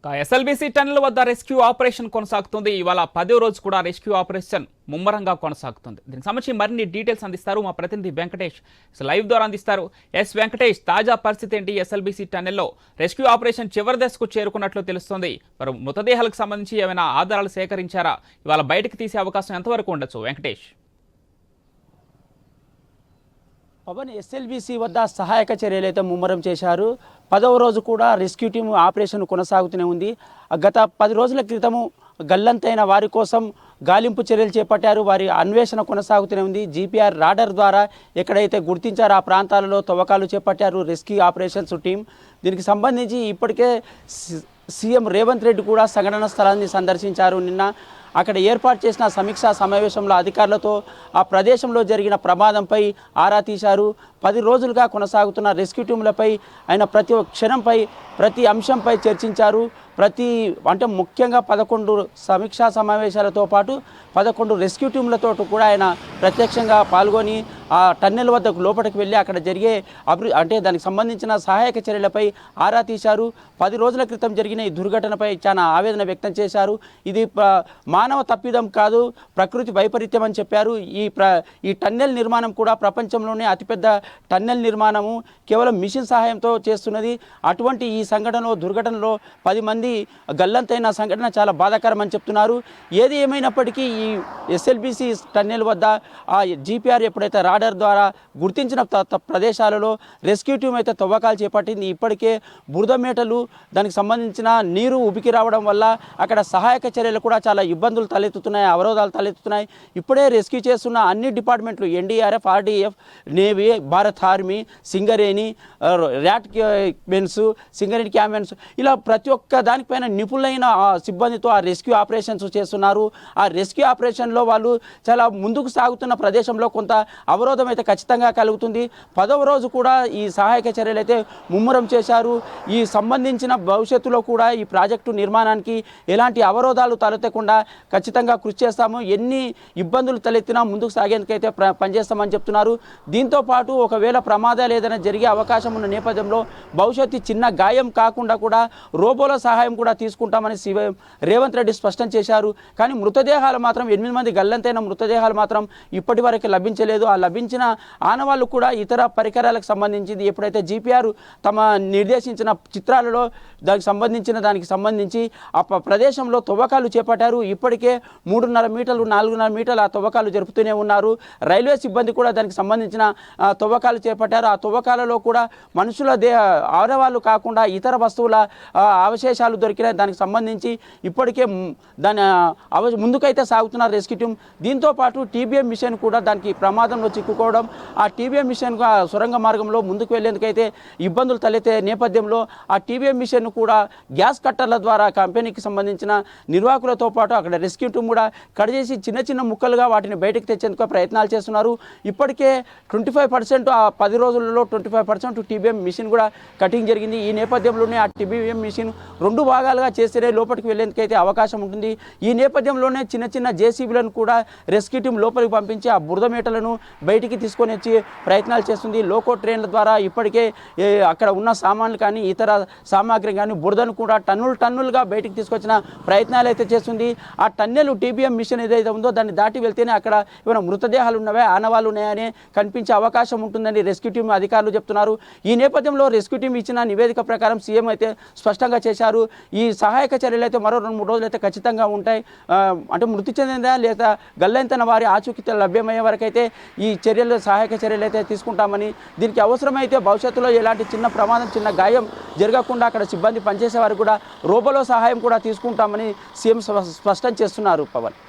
SLBC tunnel వద్ద rescue operation కొనసాగుతుంది. ఇవాళ 10వ రోజు కూడా రెస్క్యూ ఆపరేషన్ ముమ్మరంగా కొనసాగుతుంది. దీనికి సంబంధించి మరిన్ని డీటెయిల్స్ అందిస్తారు మా ప్రతినిధి వెంకటేష్. లైవ్ ద్వారా అందిస్తారు. ఎస్ వెంకటేష్, తాజా పరిస్థితి ఏంటి? ఎస్ఎల్బీసీ టన్నెల్లో రెస్క్యూ ఆపరేషన్ చివరి దశకు చేరుకున్నట్లు తెలుస్తోంది. మరి మృతదేహాలకు సంబంధించి ఏమైనా ఆధారాలు సేకరించారా? ఇవాళ బయటకు తీసే అవకాశం ఎంతవరకు ఉండొచ్చు వెంకటేష్? పవన్, ఎస్ఎల్బీసీ వద్ద సహాయక చర్యలు అయితే ముమ్మరం చేశారు. 10వ రోజు కూడా రెస్క్యూ టీం ఆపరేషన్ కొనసాగుతూనే ఉంది. గత 10 రోజుల క్రితము గల్లంతైన వారి కోసం గాలింపు చర్యలు చేపట్టారు. వారి అన్వేషణ కొనసాగుతూనే ఉంది. జీపీఆర్ రాడర్ ద్వారా ఎక్కడైతే గుర్తించారో ఆ ప్రాంతాలలో తవ్వకాలు చేపట్టారు రెస్క్యూ ఆపరేషన్స్ టీం. దీనికి సంబంధించి ఇప్పటికే సీఎం రేవంత్ రెడ్డి కూడా సంఘటన స్థలాన్ని సందర్శించారు. నిన్న అక్కడ ఏర్పాటు చేసిన సమీక్షా సమావేశంలో అధికారులతో ఆ ప్రదేశంలో జరిగిన ప్రమాదంపై ఆరా తీశారు. 10 రోజులుగా కొనసాగుతున్న రెస్క్యూ టీంలపై ఆయన ప్రతి క్షణంపై ప్రతి అంశంపై చర్చించారు. ముఖ్యంగా 11 సమీక్షా సమావేశాలతో పాటు 11 రెస్క్యూ టీంలతో కూడా ఆయన ప్రత్యక్షంగా పాల్గొని ఆ టన్నెల్ వద్ద లోపలికి వెళ్ళి అక్కడ జరిగే దానికి సంబంధించిన సహాయక చర్యలపై ఆరా తీశారు. 10 రోజుల క్రితం జరిగిన ఈ దుర్ఘటనపై చాలా ఆవేదన వ్యక్తం చేశారు. ఇది మానవ తప్పిదం కాదు, ప్రకృతి వైపరీత్యం అని చెప్పారు. ఈ టన్నెల్ నిర్మాణం కూడా ప్రపంచంలోనే అతిపెద్ద టన్నెల్ నిర్మాణము కేవలం మిషన్ సహాయంతో చేస్తున్నది. అటువంటి ఈ దుర్ఘటనలో 10 మంది గల్లంతైన సంఘటన చాలా బాధాకరం అని చెప్తున్నారు. ఏది ఏమైనప్పటికీ ఈ ఎస్ఎల్బీసీ టన్నెల్ వద్ద ఆ జీపీఆర్ ఎప్పుడైతే రాడర్ ద్వారా గుర్తించిన ప్రదేశాలలో రెస్క్యూ టీం అయితే తవ్వకాలు చేపట్టింది. ఇప్పటికే బురద మేటలు, దానికి సంబంధించిన నీరు ఉబికి రావడం వల్ల అక్కడ సహాయక చర్యలు కూడా చాలా ఇబ్బందులు తలెత్తుతున్నాయి, అవరోధాలు తలెత్తుతున్నాయి. ఇప్పుడే రెస్క్యూ చేస్తున్న అన్ని డిపార్ట్మెంట్లు NDRF, RDF, navy, Bharat army, Singareni, rat mens, Singareni క్యామెన్స్, ఇలా ప్రతి ఒక్క దానిపైన నిపుణులైన సిబ్బందితో ఆ రెస్క్యూ ఆపరేషన్స్ చేస్తున్నారు. ఆ రెస్క్యూ ఆపరేషన్లో వాళ్ళు చాలా ముందుకు సాగుతున్న ప్రదేశంలో కొంత అవరోధం అయితే ఖచ్చితంగా కలుగుతుంది. 10వ రోజు కూడా ఈ సహాయక చర్యలు అయితే ముమ్మరం చేశారు. ఈ సంబంధించిన భవిష్యత్తులో కూడా ఈ ప్రాజెక్టు నిర్మాణానికి ఎలాంటి అవరోధాలు తలెత్తకుండా ఖచ్చితంగా కృషి చేస్తాము. ఎన్ని ఇబ్బందులు తలెత్తినా ముందుకు సాగేందుకైతే పనిచేస్తామని చెప్తున్నారు. దీంతో పాటు ఒకవేళ ప్రమాదాలు ఏదైనా జరిగే అవకాశం ఉన్న నేపథ్యంలో భవిష్యత్తు చిన్న గాయం కాకుండా కూడా రోబోల సహాయం కూడా తీసుకుంటామని సీఎం రేవంత్ రెడ్డి స్పష్టం చేశారు. కానీ మృతదేహాలు మాత్రం 8 మంది గల్లంతైన మృతదేహాలు మాత్రం ఇప్పటి వరకు లభించలేదు. ఆ లభించిన ఆనవాళ్లు కూడా ఇతర పరికరాలకు సంబంధించింది. ఎప్పుడైతే జీపీఆర్ తమ నిర్దేశించిన చిత్రాలలో దానికి సంబంధించి ఆ ప్రదేశంలో తవ్వకాలు చేపట్టారు. ఇప్పటికే 3.5 మీటర్లు 4.5 మీటర్లు ఆ తవ్వకాలు జరుపుతూనే ఉన్నారు. రైల్వే సిబ్బంది కూడా దానికి సంబంధించిన తవ్వకాలు చేపట్టారు. ఆ తవ్వకాలలో కూడా మనుషుల ఆనవాళ్లు కాకుండా ఇతర వస్తువుల అవశేషాలు దొరికినాయి. దానికి సంబంధించి ఇప్పటికే ముందుకైతే సాగుతున్న రెస్క్యూ టీం. దీంతో పాటు టీబీఎం మిషన్ కూడా దానికి ప్రమాదంలో చిక్కుకోవడం, ఆ టీబీఎం మిషన్ సొరంగ మార్గంలో ముందుకు వెళ్లేందుకైతే ఇబ్బందులు తలెత్తే నేపథ్యంలో ఆ టీబీఎం మిషన్ కూడా గ్యాస్ కట్టర్ల ద్వారా కంపెనీకి సంబంధించిన నిర్వాహకులతో పాటు అక్కడ రెస్క్యూ టీం కూడా కట్ చేసి చిన్న చిన్న ముక్కలుగా వాటిని బయటకు తెచ్చేందుకు ప్రయత్నాలు చేస్తున్నారు. ఇప్పటికే 25% ఆ 10 రోజులలో 25% టీబీఎం మిషన్ కూడా కటింగ్ జరిగింది. ఈ నేపథ్యంలోనే ఆ టీబీఎం మిషన్ 2 భాగాలుగా చేస్తేనే లోపలికి వెళ్లేందుకైతే అవకాశం ఉంటుంది. ఈ నేపథ్యంలోనే చిన్న చిన్న జేసీబీలను కూడా రెస్క్యూ టీం లోపలికి పంపించి ఆ బురద మేటలను బయటికి తీసుకొని వచ్చి ప్రయత్నాలు చేస్తుంది. లోకో ట్రైన్ల ద్వారా ఇప్పటికే అక్కడ ఉన్న సామాన్లు కానీ ఇతర సామాగ్రి కానీ బురదను కూడా టన్నులుగా బయటికి తీసుకొచ్చిన ప్రయత్నాలు అయితే చేస్తుంది. ఆ టన్నెల్ టీబీఎం మిషన్ ఏదైతే ఉందో దాన్ని దాటి వెళ్తేనే అక్కడ ఏమైనా మృతదేహాలు ఉన్నవే, ఆనవాళ్ళు ఉన్నాయని కనిపించే అవకాశం ఉంటుందని రెస్క్యూ టీం అధికారులు చెప్తున్నారు. ఈ నేపథ్యంలో రెస్క్యూ టీం ఇచ్చిన నివేదిక ప్రకారం సీఎం అయితే స్పష్టంగా చేశారు. ఈ సహాయక చర్యలు అయితే మరో 2-3 రోజులు అయితే ఖచ్చితంగా ఉంటాయి. మృతి చెందిందా లేదా గల్లంతైన వారి ఆచూకీ లభ్యమయ్యే వరకు అయితే ఈ సహాయక చర్యలు అయితే తీసుకుంటామని, దీనికి అవసరమైతే భవిష్యత్తులో ఎలాంటి చిన్న ప్రమాదం, చిన్న గాయం జరగకుండా అక్కడ సిబ్బంది పనిచేసే వారికి కూడా రోబోలో సహాయం కూడా తీసుకుంటామని సీఎం స్పష్టం చేస్తున్నారు. పవన్.